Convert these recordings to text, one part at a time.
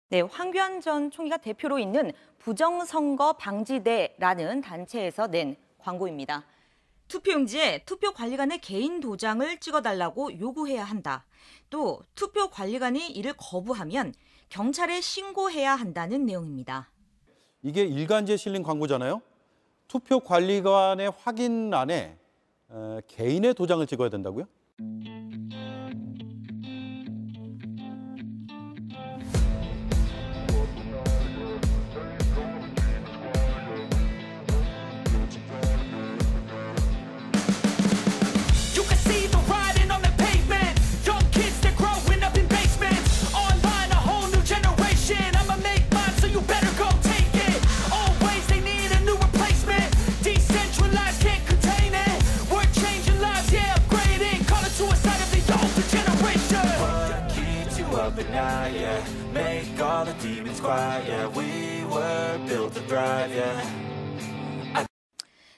네, 황교안 전 총리가 대표로 있는 부정선거 방지대라는 단체에서 낸 광고입니다. 투표용지에 투표관리관의 개인 도장을 찍어달라고 요구해야 한다. 또 투표관리관이 이를 거부하면 경찰에 신고해야 한다는 내용입니다. 이게 일간지에 실린 광고잖아요. 투표관리관의 확인란에 개인의 도장을 찍어야 된다고요?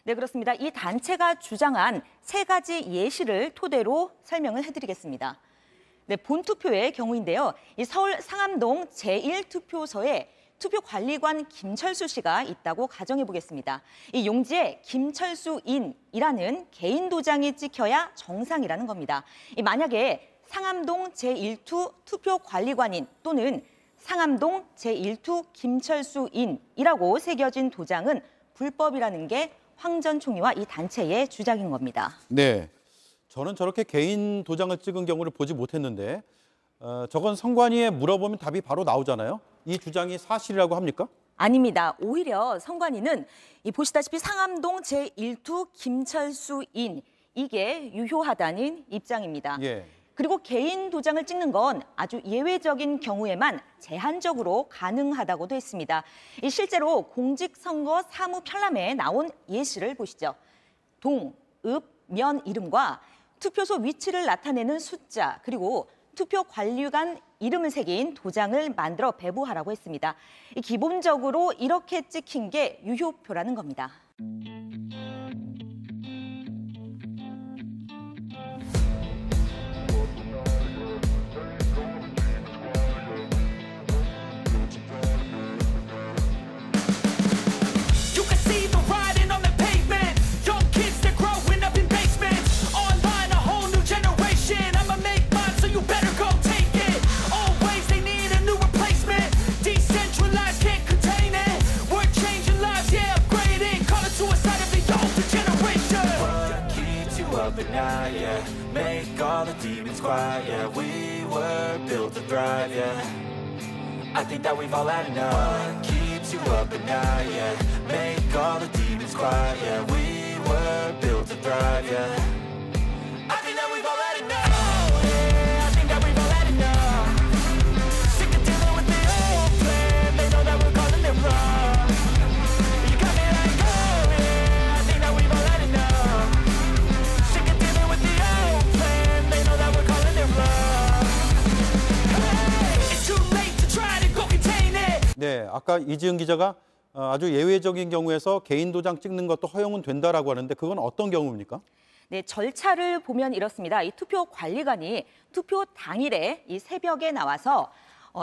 네, 그렇습니다. 이 단체가 주장한 세 가지 예시를 토대로 설명을 해드리겠습니다. 네, 본투표의 경우인데요. 이 서울 상암동 제1투표소에 투표관리관 김철수 씨가 있다고 가정해 보겠습니다. 이 용지에 김철수인이라는 개인 도장이 찍혀야 정상이라는 겁니다. 만약에 상암동 제1투 투표관리관인 또는 상암동 제1투 김철수인이라고 새겨진 도장은 불법이라는 게 황 전 총리와 이 단체의 주장인 겁니다. 네, 저는 저렇게 개인 도장을 찍은 경우를 보지 못했는데 저건 선관위에 물어보면 답이 바로 나오잖아요. 이 주장이 사실이라고 합니까? 아닙니다. 오히려 선관위는 보시다시피 상암동 제1투 김철수인 이게 유효하다는 입장입니다. 예. 그리고 개인 도장을 찍는 건 아주 예외적인 경우에만 제한적으로 가능하다고도 했습니다. 실제로 공직선거 사무편람회에 나온 예시를 보시죠. 동, 읍, 면 이름과 투표소 위치를 나타내는 숫자 그리고 투표관리관 이름을 새긴 도장을 만들어 배부하라고 했습니다. 기본적으로 이렇게 찍힌 게 유효표라는 겁니다. Make all the demons quiet, yeah, we were built to thrive, yeah. I think that we've all had enough. What keeps you up at night, yeah. Make all the demons quiet, yeah, we were built to thrive, yeah. I think that we've all had enough. Oh, yeah, I think that we've all had enough. Sick of dealing with the old plan, they know that we're calling it wrong. You got me like, oh, yeah, I think that we've all had enough. Sick of dealing with the old plan, they know that we're calling it wrong. Hey, it's too late to try to go contain it. 네, 아까 이지은 기자가 아주 예외적인 경우에서 개인 도장 찍는 것도 허용은 된다라고 하는데 그건 어떤 경우입니까? 네, 절차를 보면 이렇습니다. 이 투표관리관이 투표 당일에 이 새벽에 나와서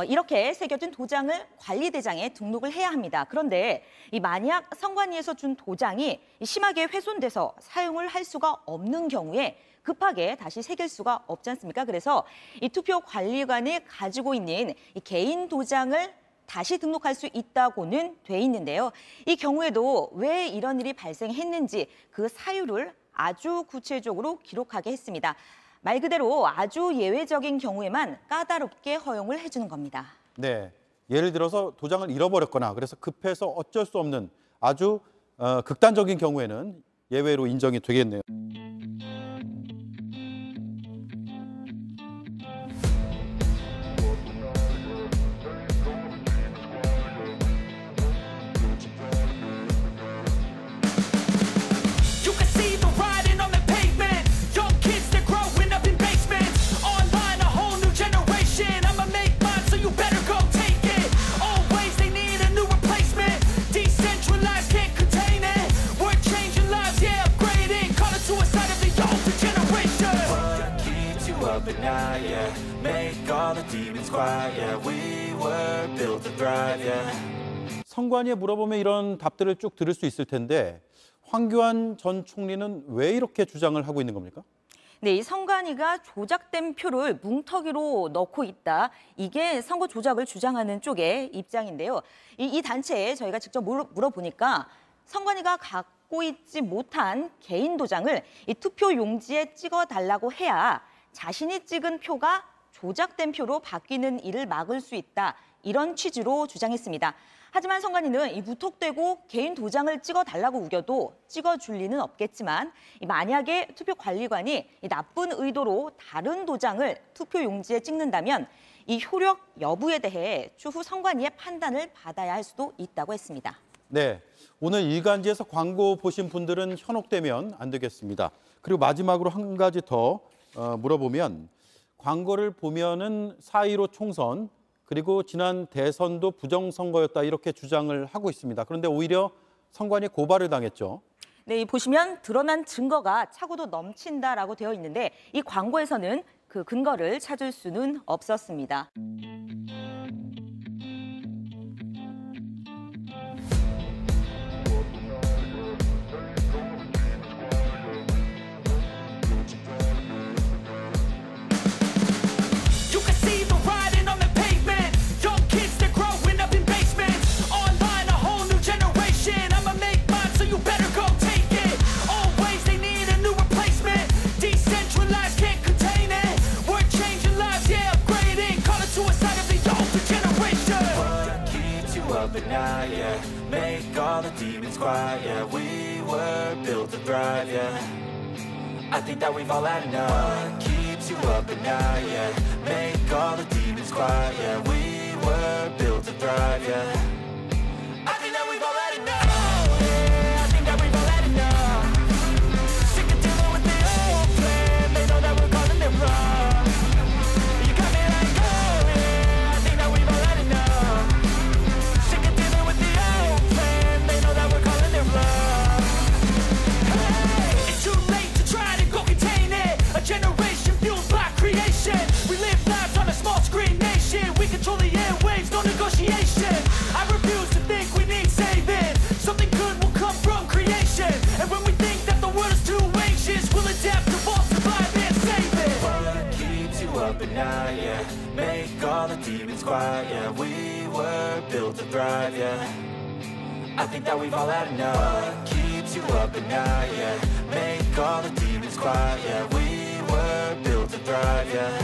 이렇게 새겨진 도장을 관리대장에 등록을 해야 합니다. 그런데 만약 선관위에서 준 도장이 심하게 훼손돼서 사용을 할 수가 없는 경우에 급하게 다시 새길 수가 없지 않습니까? 그래서 이 투표관리관이 가지고 있는 이 개인 도장을 다시 등록할 수 있다고는 돼 있는데요. 이 경우에도 왜 이런 일이 발생했는지 그 사유를 아주 구체적으로 기록하게 했습니다. 말 그대로 아주 예외적인 경우에만 까다롭게 허용을 해주는 겁니다. 네, 예를 들어서 도장을 잃어버렸거나 그래서 급해서 어쩔 수 없는 아주 극단적인 경우에는 예외로 인정이 되겠네요. up at night, yeah. Make all the demons quiet, yeah. We were built to thrive, yeah. 선관위에 물어보면 이런 답들을 쭉 들을 수 있을 텐데 황교안 전 총리는 왜 이렇게 주장을 하고 있는 겁니까? 네, 이 선관위가 조작된 표를 뭉터기로 넣고 있다. 이게 선거 조작을 주장하는 쪽의 입장인데요. 이 단체에 저희가 직접 물어보니까 선관위가 갖고 있지 못한 개인 도장을 이 투표 용지에 찍어달라고 해야 자신이 찍은 표가 조작된 표로 바뀌는 일을 막을 수 있다. 이런 취지로 주장했습니다. 하지만 선관위는 이 무턱대고 개인 도장을 찍어달라고 우겨도 찍어줄 리는 없겠지만 만약에 투표관리관이 이 나쁜 의도로 다른 도장을 투표 용지에 찍는다면 이 효력 여부에 대해 추후 선관위의 판단을 받아야 할 수도 있다고 했습니다. 네, 오늘 일간지에서 광고 보신 분들은 현혹되면 안 되겠습니다. 그리고 마지막으로 한 가지 더 물어보면 광고를 보면은 4.15 총선 그리고 지난 대선도 부정선거였다 이렇게 주장을 하고 있습니다. 그런데 오히려 선관위에 고발을 당했죠. 네, 보시면 드러난 증거가 차고도 넘친다라고 되어 있는데 이 광고에서는 그 근거를 찾을 수는 없었습니다. You can see the writing on the pavement. Young kids, they're growing up in basements. Online, a whole new generation. I'ma make mine, so you better go take it. Always, they need a new replacement. Decentralized, can't contain it. We're changing lives, yeah, upgrading. Call it suicide of the older generation. What keeps you up at night, yeah? Make all the demons quiet, yeah. We were built to thrive, yeah. I think that we've all had enough. Keeps you up at night, yeah. Make all the demons quiet, yeah. We were built to thrive, yeah. I think that we've all had enough. Yeah, I think that we've all had enough. Sick of dealing with the old plan. They know that we're calling it wrong. You got me like, oh yeah, I think that we've all had enough. Sick of dealing with the old plan. They know that we're calling it wrong. It's too late to try to go contain it. A generation fueled by creation. We live lives on a small screen nation. We control the airwaves, no negotiation. I refuse to think we need saving. Something good will come from creation. And when we think that the world is too anxious, we'll adapt, evolve, survive, and save it. What keeps you up at night, yeah? Make all the demons quiet, yeah. We were built to thrive, yeah. I think that we've all had enough. Keeps you up at night, yeah. Make all the demons quiet, yeah. We were built to thrive, yeah.